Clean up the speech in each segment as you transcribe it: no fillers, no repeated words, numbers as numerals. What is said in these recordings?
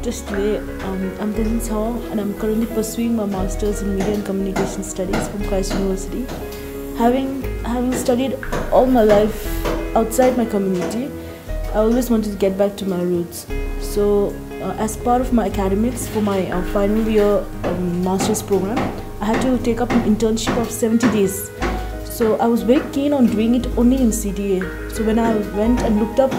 Just today, I'm Tenzin Sawang and I'm currently pursuing my Masters in Media and Communication Studies from Christ University. Having studied all my life outside my community, I always wanted to get back to my roots. So, as part of my academics for my final year Masters program, I had to take up an internship of 70 days. So I was very keen on doing it only in CTA. So when I went and looked up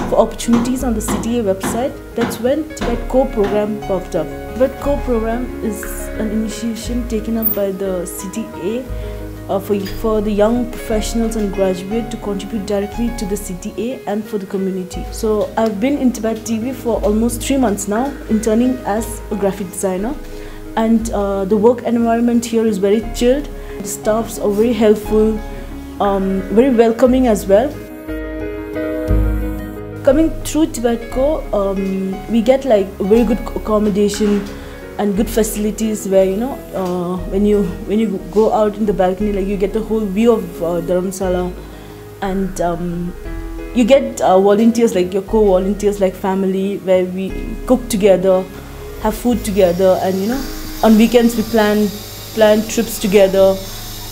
for opportunities on the CTA website, that's when Tibet Core program popped up. Tibet Core program is an initiation taken up by the CTA for the young professionals and graduates to contribute directly to the CTA and for the community. So I've been in Tibet TV for almost 3 months now, interning as a graphic designer, and the work environment here is very chilled. The staffs are very helpful, very welcoming as well. Coming through TibetCo, we get like very good accommodation and good facilities where when you go out in the balcony, like you get the whole view of Dharamsala, and you get volunteers like your co-volunteers, like family, where we cook together, have food together, and on weekends we plan trips together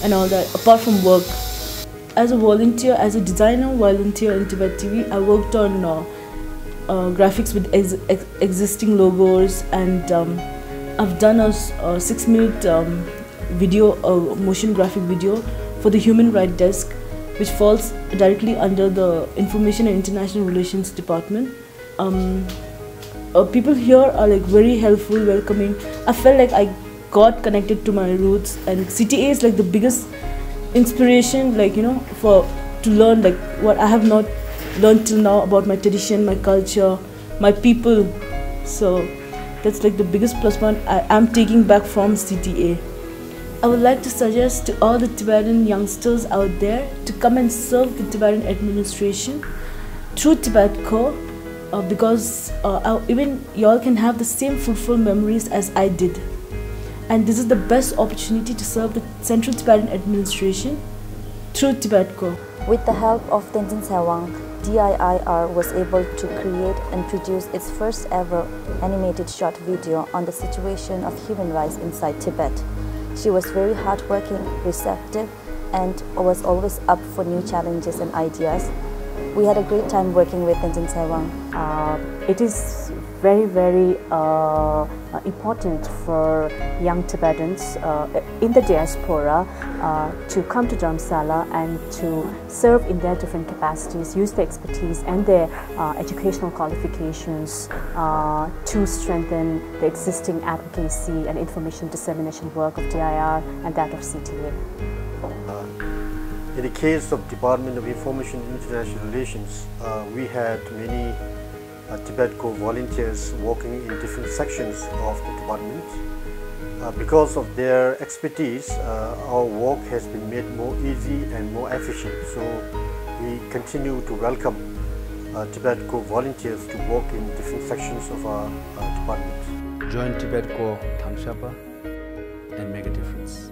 and all that apart from work. As a volunteer, as a designer volunteer in Tibet TV, I worked on graphics with existing logos, and I've done a 6-minute video, motion graphic video for the Human Rights Desk, which falls directly under the Information and International Relations Department. People here are like very helpful, welcoming. I felt like I got connected to my roots, and CTA is like the biggest inspiration, like to learn like what I have not learned till now about my tradition, my culture, my people. So that's like the biggest plus point I am taking back from CTA. I would like to suggest to all the Tibetan youngsters out there to come and serve the Tibetan administration through TibetCo, because even y'all can have the same fruitful memories as I did. And this is the best opportunity to serve the Central Tibetan Administration through TibetCo. With the help of Tenzin Sawang, DIIR was able to create and produce its first ever animated short video on the situation of human rights inside Tibet. She was very hardworking, receptive, and was always up for new challenges and ideas. We had a great time working with Tenzin Sawang. It is very important for young Tibetans in the diaspora to come to Dharamsala and to serve in their different capacities, use their expertise and their educational qualifications to strengthen the existing advocacy and information dissemination work of DIR and that of CTA. In the case of Department of Information and International Relations, we had many TibetCo volunteers working in different sections of the department. Because of their expertise, our work has been made more easy and more efficient. So we continue to welcome TibetCo volunteers to work in different sections of our department. Join TibetCo Thamshapa and make a difference.